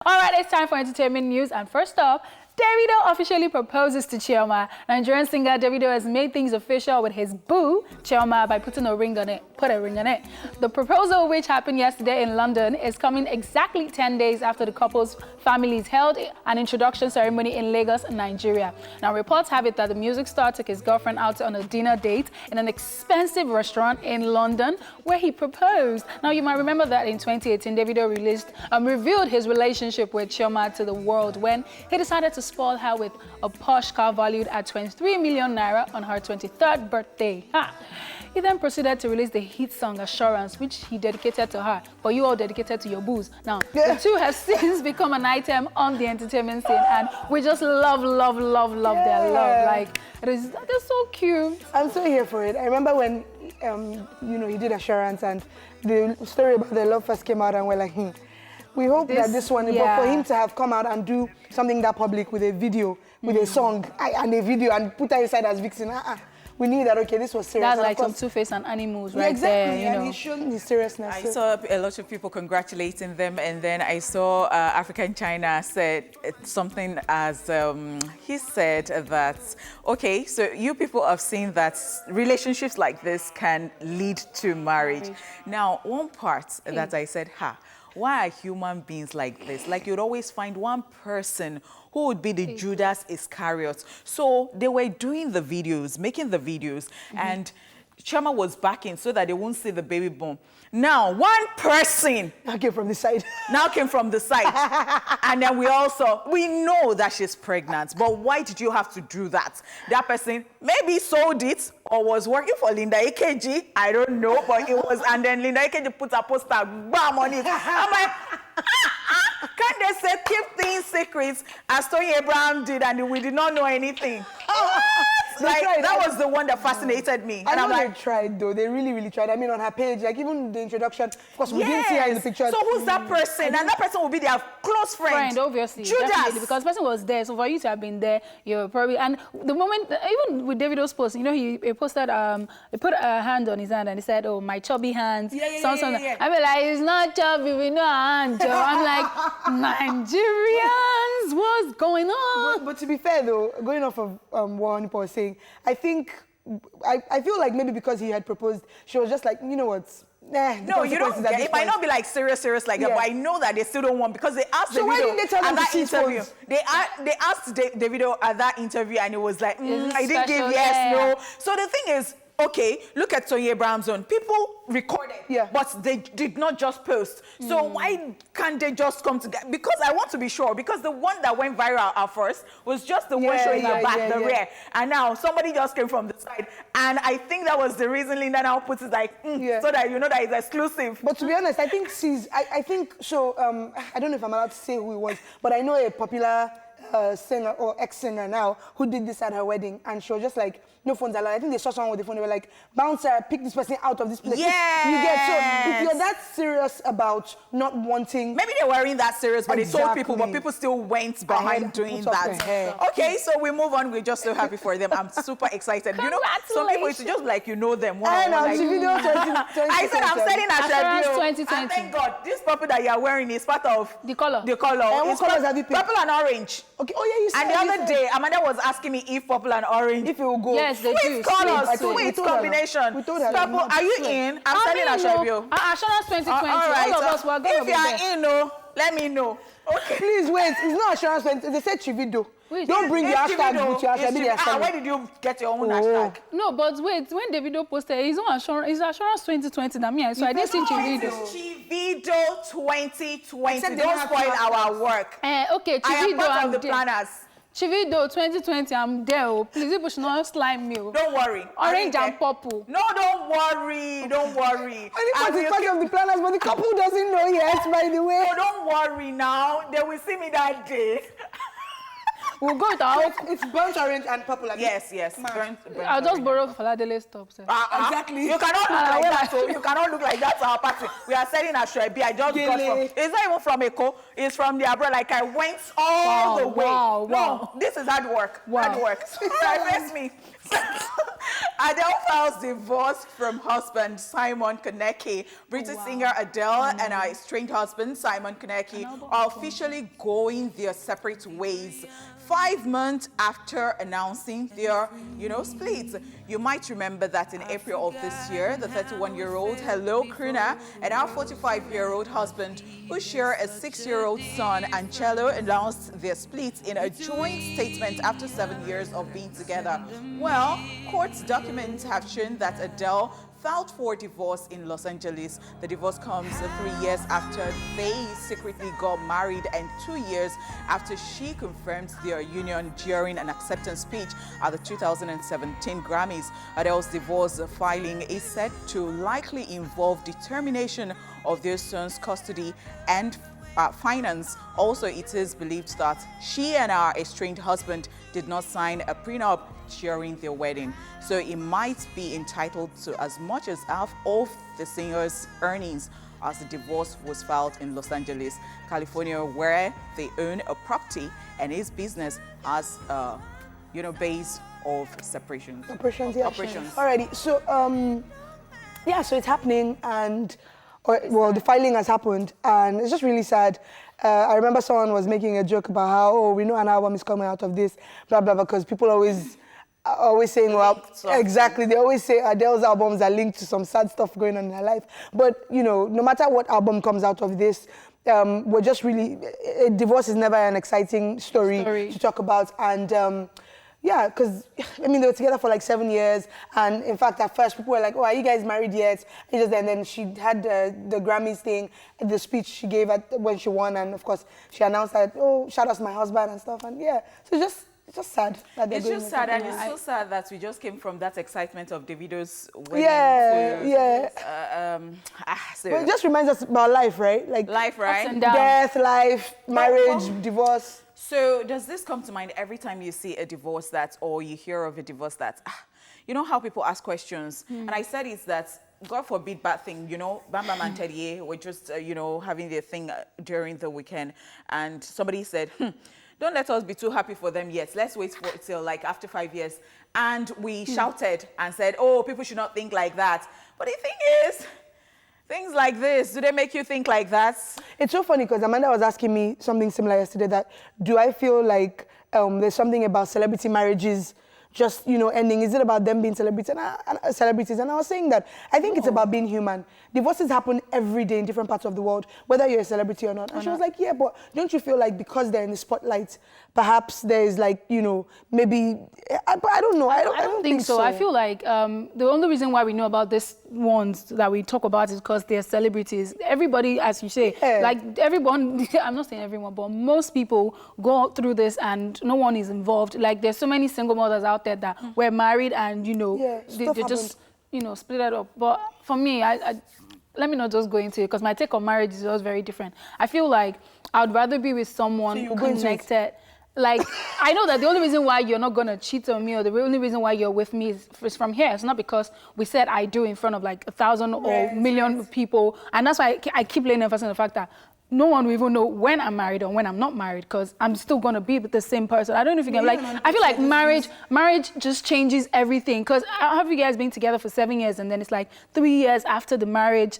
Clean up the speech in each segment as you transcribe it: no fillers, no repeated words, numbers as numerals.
All right, it's time for entertainment news. And first up, Davido officially proposes to Chioma. Nigerian singer Davido has made things official with his boo, Chioma, by putting a ring on it. The proposal, which happened yesterday in London, is coming exactly 10 days after the couple's families held an introduction ceremony in Lagos, Nigeria. Now, reports have it that the music star took his girlfriend out on a dinner date in an expensive restaurant in London, where he proposed. Now, you might remember that in 2018, Davido revealed his relationship with Chioma to the world when he decided to spoil her with a posh car valued at 23 million naira on her 23rd birthday. He then proceeded to release the hit song Assurance, which he dedicated to her, but you all dedicated to your booze. Now, the two have since become an item on the entertainment scene, and we just love their love. Like, they're so cute. I'm so here for it. I remember when, he did Assurance and the story about their love first came out, and we're like, we hope that this one, but for him to have come out and do something that public with a video, with a song and a video and put her inside as vixen, we knew that, okay, this was serious. That's like some Two-Face and Animals right exactly, there. And he's shown his seriousness. I saw a lot of people congratulating them, and then I saw African China said something as, he said that, okay, so you people have seen that relationships like this can lead to marriage. Now, one part that I said, why are human beings like this? Like, you'd always find one person who would be the Judas Iscariot. So they were doing the videos, making the videos, and Chioma was backing so that they won't see the baby bump. Now, one person now came from the side. And then we know that she's pregnant, but why did you have to do that? That person maybe sold it or was working for Linda AKG, I don't know, but it was, and then Linda AKG put a poster, bam, on it. I'm like, can't they say keep things secrets as Tony Abraham did and we did not know anything? Like, that was the one that fascinated me. I know they tried, though. They really tried. I mean, on her page, like even the introduction, of course, we didn't see her in the picture. So who's that person? And that person will be their close friend. Obviously. Judas. Definitely, because the person was there. So for you to have been there, you're probably... And the moment, even with Davido's post, he posted, he put a hand on his hand and he said, oh, my chubby hands. I mean, like, it's not chubby, we know hand, Joe. I'm like, Nigerians, what's going on? But to be fair, though, going off of what Nipa was saying, I think, I feel like maybe because he had proposed, she was just like, you know what? No, you don't get it. It might not be like serious like that, but I know that they still don't want, because they asked Davido why didn't they tell him at that to interview. They asked Davido at that interview, and it was like, I didn't give yes, no. So the thing is, okay, look at Tony Abraham's own. People recorded, but they did not just post. So why can't they just come together? Because I want to be sure, because the one that went viral at first was just the one showing the back, the rear. And now somebody just came from the side. And I think that was the reason Linda now puts it like, so that you know that it's exclusive. But to be honest, I think I don't know if I'm allowed to say who it was, but I know a popular singer or ex-singer now who did this at her wedding, and she was just like, no phones allowed. I think they saw someone with the phone. They were like, bouncer, pick this person out of this place. Yes. You get, so if you're that serious about not wanting... Maybe they weren't that serious, but they told people, but people still went behind doing that. Okay, so we move on. We're just so happy for them. I'm super excited. You know, some people, it's just like you know them. I know, Davido 2020. I said I'm selling a 2020. And thank God, this purple that you are wearing is part of the color. The color. And what colors have you picked? Purple and orange. Okay. Oh yeah, you said. And the other day, Amanda was asking me if purple and orange, if it will go. Yes, they do. Sweet colors, sweet combination. We told her. Purple, are you in? I'm selling a Shabio. Assurance 2020. All right. All of us were going to be there. If you are in, let me know. Okay. Please wait. It's not Assurance 2020. They said Chivido. Don't bring your hashtag with your hashtag. Where did you get your own hashtag? No, but wait, when Davido posted his own Assurance, it's Assurance 2020 that me, so I didn't see Chivido. Chivido 2020. Don't spoil our work. Okay, Chivido. I am part of the planners. Chivido 2020, I'm there. Please, people should not slime me. Don't worry. Orange and purple. No, don't worry. Don't worry. I think part of the planners, but the couple doesn't know yet, by the way. No, don't worry now. They will see me that day. We'll go with our... It's burnt orange and purple. Like Yes. Burnt I'll just borrow for Adele stuff. So. Exactly. You cannot look like that. So you cannot look like that to our party. We are selling a Shrebi. I just got from. It's not even from Eko. It's from the abroad. Like I went all the way. No, this is hard work. Hard work. Divest me. Adele files divorce from husband Simon Konecki. British singer Adele and her estranged husband Simon Konecki are officially going their separate ways 5 months after announcing their, split. You might remember that in April of this year, the 31-year-old Hello crooner and our 45-year-old husband, who share a 6-year-old son, Angelo, announced their split in a joint statement after 7 years of being together. Well, court documents have shown that Adele filed for divorce in Los Angeles. The divorce comes 3 years after they secretly got married and 2 years after she confirmed their union during an acceptance speech at the 2017 Grammys. Adele's divorce filing is said to likely involve determination of their son's custody and finance. Also, it is believed that she and her estranged husband did not sign a prenup during their wedding, so he might be entitled to as much as half of the singer's earnings, as the divorce was filed in Los Angeles, California, where they own a property and his business as base of separation. Operations. Alrighty. So so it's happening, and the filing has happened, and it's just really sad. I remember someone was making a joke about how, we know an album is coming out of this, blah, blah, blah, because people always saying, exactly, they always say Adele's albums are linked to some sad stuff going on in her life. But, no matter what album comes out of this, we're just really, divorce is never an exciting story to talk about. And because, they were together for like 7 years. And in fact, at first, people were like, are you guys married yet? And then she had the Grammys thing, the speech she gave when she won. And of course, she announced that, shout out to my husband and stuff. And so it's just sad that they're It's going just sad, and it's so sad that we just came from that excitement of Davido's wedding. So it just reminds us about life, right? Like life, right? Death, life, marriage, divorce. So does this come to mind every time you see a divorce or you hear of a divorce you know how people ask questions? And I said it's that, God forbid, bad thing, Bam Bam and Teddy were just, having their thing during the weekend. And somebody said, don't let us be too happy for them yet. Let's wait for it till like after 5 years. And we shouted and said, people should not think like that. But the thing is, things like this, do they make you think like that? It's so funny because Amanda was asking me something similar yesterday, that do I feel like there's something about celebrity marriages just, ending? Is it about them being celebrities? And I was saying that I think it's about being human. Divorces happen every day in different parts of the world, whether you're a celebrity or not. And she was like, yeah, but don't you feel like because they're in the spotlight, perhaps there's like, maybe, I don't know. I don't think so. I feel like the only reason why we know about these ones that we talk about is because they're celebrities. Everybody, as you say, like everyone, I'm not saying everyone, but most people go through this and no one is involved. Like there's so many single mothers out there that were married and, they just, split it up. But for me, I let me not just go into it, because my take on marriage is just very different. I feel like I would rather be with someone connected. Like, I know that the only reason why you're not going to cheat on me, or the only reason why you're with me is from here. It's not because we said I do in front of like 1,000 or million people. And that's why I keep laying emphasis on the fact that no one will even know when I'm married or when I'm not married, because I'm still going to be with the same person. I don't know if you can, I feel like marriage just changes everything. Because have you guys been together for 7 years and then it's like 3 years after the marriage,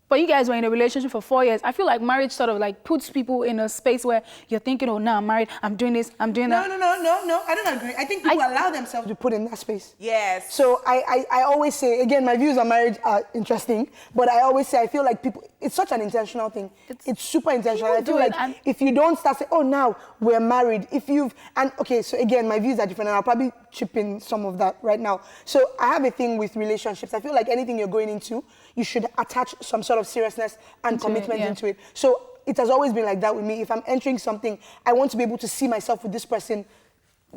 but you guys were in a relationship for 4 years. I feel like marriage sort of like puts people in a space where you're thinking, now I'm married, I'm doing this, I'm doing that. No, I don't agree. I think people allow themselves to put in that space. Yes. So I always say, again, my views on marriage are interesting, but I always say I feel like people, it's such an intentional thing. It's super intentional. I feel like if you don't start saying, now we're married, so again, my views are different, and I'll probably chip in some of that right now. So I have a thing with relationships. I feel like anything you're going into, you should attach some sort of seriousness and commitment into it. So it has always been like that with me. If I'm entering something, I want to be able to see myself with this person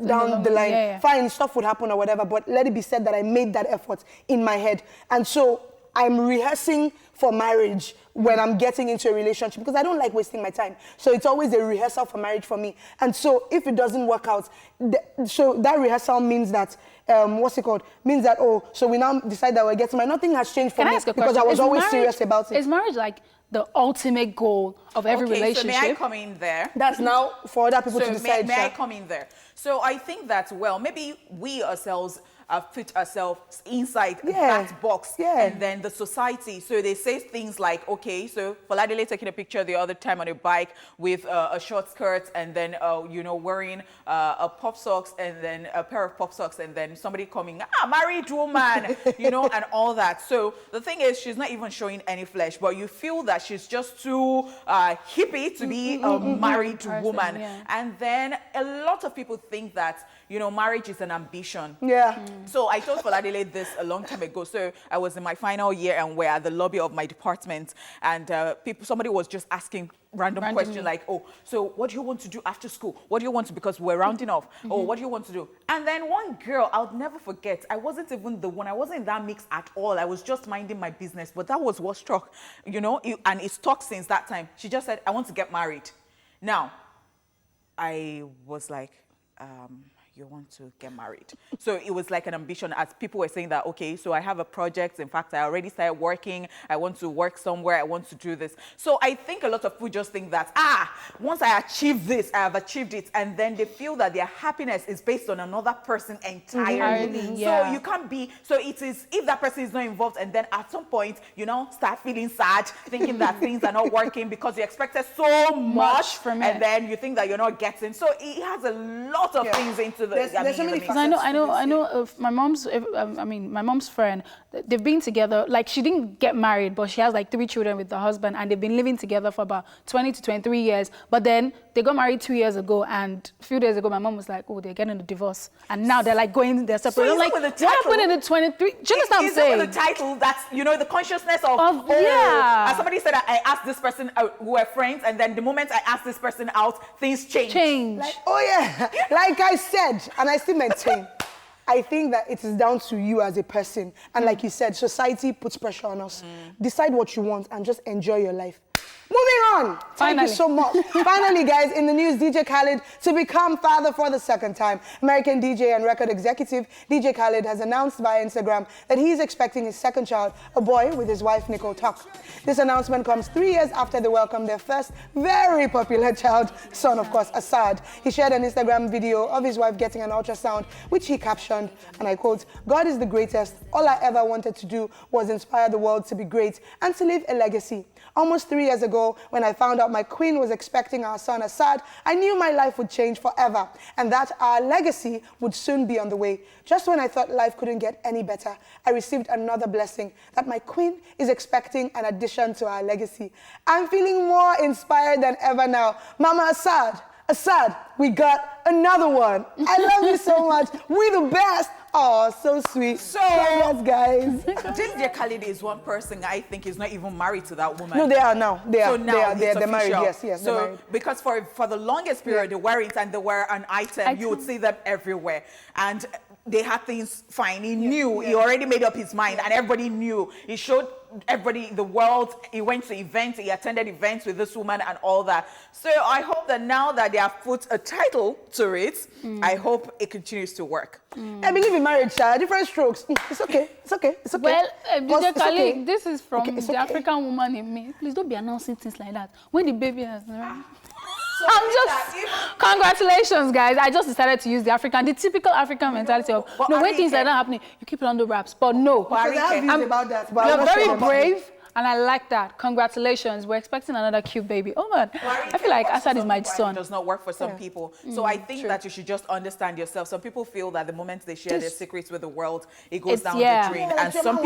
down the line. Fine, stuff would happen or whatever, but let it be said that I made that effort in my head. And so I'm rehearsing for marriage when I'm getting into a relationship because I don't like wasting my time. So it's always a rehearsal for marriage for me. And so if it doesn't work out, so that rehearsal means that, what's it called? Means that, oh, so we now decide that we're getting married. Nothing has changed for me because I was always serious about it. Is marriage like the ultimate goal of every relationship? So may I come in there? That's now for other people to decide. May I come in there? So I think that, well, maybe we ourselves fit ourselves inside that box, and then the society. So they say things like, okay, so Adele taking a picture the other time on a bike with a short skirt and then, you know, wearing a pop socks and then a pair of pop socks and then somebody coming, married woman, you know, and all that. So the thing is, she's not even showing any flesh, but you feel that she's just too hippie to be a married woman. And then a lot of people think that, you know, marriage is an ambition. So I told Adele this a long time ago. So I was in my final year and we're at the lobby of my department and somebody was just asking random question like, oh, so what do you want to do after school? What do you want to, because we're rounding off. Oh, what do you want to do? And then one girl, I'll never forget, I wasn't even the one, I wasn't in that mix at all. I was just minding my business, but that was what struck, you know, and it's stuck since that time. She just said, I want to get married. Now, I was like, you want to get married. So it was like an ambition, as people were saying that, okay, so I have a project. In fact, I already started working. I want to work somewhere. I want to do this. So I think a lot of people just think that, once I achieve this, I have achieved it. And then they feel that their happiness is based on another person entirely. So you can't be, so it is, if that person is not involved, and then at some point, you know, start feeling sad, thinking that things are not working because you expected so much from it. And then you think that you're not getting. So it has a lot of things into the, there's so many factors. I know my mom's friend, they've been together, like she didn't get married, but she has like 3 children with the husband and they've been living together for about 20 to 23 years. But then they got married 2 years ago and a few days ago, my mom was like, oh, they're getting a divorce. And now they're like going, they're separate. So I'm like, what happened in the 23? Do you understand what I'm saying? Is it with the title that's, you know, the consciousness of as somebody said, I asked this person, who were friends, and then the moment I asked this person out, things change. Like, like I said, and I still maintain, I think that it is down to you as a person. And like you said, society puts pressure on us. Decide what you want and just enjoy your life. Moving on. Thank you so much. Finally, guys, in the news, DJ Khaled to become father for the 2nd time. American DJ and record executive DJ Khaled has announced via Instagram that he is expecting his 2nd child, a boy, with his wife, Nicole Tuck. This announcement comes 3 years after they welcomed their first very popular child, son, of course, Assad. He shared an Instagram video of his wife getting an ultrasound, which he captioned, and I quote, "God is the greatest. All I ever wanted to do was inspire the world to be great and to leave a legacy. Almost 3 years ago, when I found out my queen was expecting our son Assad, I knew my life would change forever and that our legacy would soon be on the way. Just when I thought life couldn't get any better, I received another blessing that my queen is expecting an addition to our legacy. I'm feeling more inspired than ever now. Mama Assad, we got another one. I love you so much. We the best. Oh, so sweet. So, guys. DJ Khaled is one person I think is not even married to that woman. No, they are now. They're married. Yes. So, married. Because for the longest period, they weren't, and they were an item. You would see them everywhere. And they had things fine. He knew. He already made up his mind, and everybody knew. He showed everybody, the world. He went to events. He attended events with this woman and all that. So I hope that now that they have put a title to it, I hope it continues to work. I believe in marriage, different strokes. It's okay. Well, DJ Khaled, this is from the African woman in me. Please don't be announcing things like that. When the baby has... Congratulations, guys. I just decided to use the typical African mentality of, when things like that happening, you keep it under wraps. But no, you're very brave. And I like that. Congratulations. We're expecting another cute baby. Oh, man. I feel like Assad is my son. It does not work for some people. So I think that you should just understand yourself. Some people feel that the moment they share their secrets with the world, it goes down the drain. And some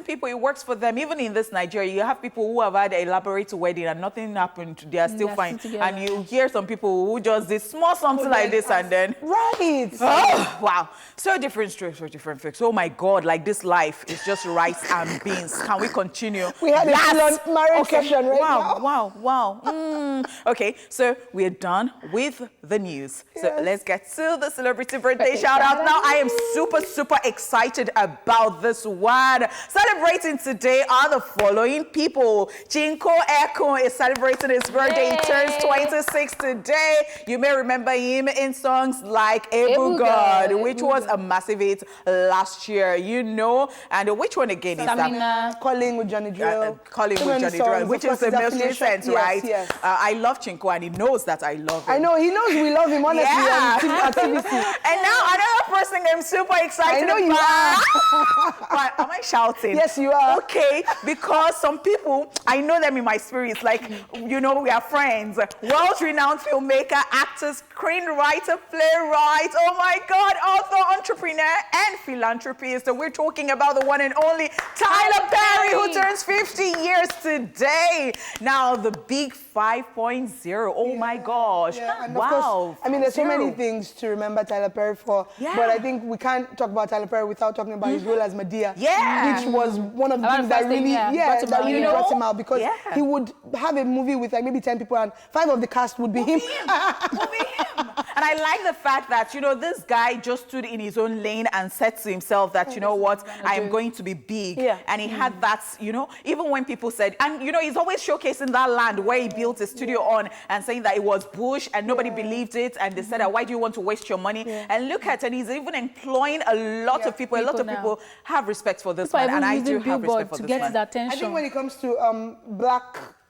people, it works for them. Even in this Nigeria, you have people who have had an elaborate wedding and nothing happened. They are still fine. And you hear some people who just did small something like this and then... Right. Oh, wow. So different strokes for different folks. Oh, my God. Like, this life is just rice and beans. Can we continue. We had a full-on marriage session right now. Wow. Okay, so we're done with the news. Yes. So let's get to the celebrity birthday shout out. Now, I am super excited about this one. Celebrating today are the following people. Chinko Ekun is celebrating his birthday. He turns 26 today. You may remember him in songs like Ebu God, which was a massive hit last year, you know. And which one again is that? Calling with Johnny Drill. Calling with Johnny Drill, which is the most recent, right? Yes. I love Chinko, and he knows that I love him. I know, he knows we love him, honestly, on TVC. And now another person I'm super excited I know you are. Am I shouting? Yes, you are. Okay, because some people, I know them in my spirit, like, you know, we are friends. World-renowned filmmaker, actor, screenwriter, playwright, oh my God, author, entrepreneur, and philanthropist. So we're talking about the one and only Tyler Perry, who turns 50 years today. Now, the big 5.0. Oh my gosh. Yeah, and wow. Of course, I mean, there's so many things to remember Tyler Perry for, but I think we can't talk about Tyler Perry without talking about his role as Medea, which was one of the things that really, brought him out, because he would have a movie with like maybe 10 people and 5 of the cast would be him. And I like the fact that, you know, this guy just stood in his own lane and said to himself that, you know what, I am going to be big. And he had that, you know, even when people said, and you know, he's always showcasing that land where he built a studio on and saying that it was bush and nobody believed it. And they said, why do you want to waste your money? And look at, and he's even employing a lot of people. A lot of people have respect for this man. And I do have respect for this man. I think when it comes to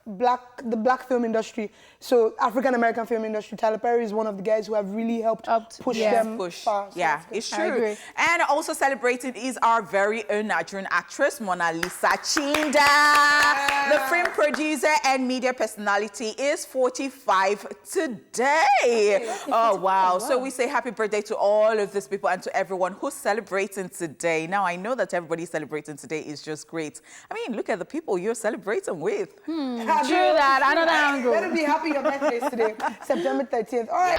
the black film industry, so African American film industry, Tyler Perry is one of the guys who have really helped push them far. Yeah, it's true. And also celebrating is our very own Nigerian actress, Mona Lisa Chinda. The film producer and media personality is 45 today. Oh, wow. So we say happy birthday to all of these people and to everyone who's celebrating today. Now, I know that everybody celebrating today is just great. I mean, look at the people you're celebrating with. True that. I know that angle. Better be happy your birthday is today, September 30th. All right.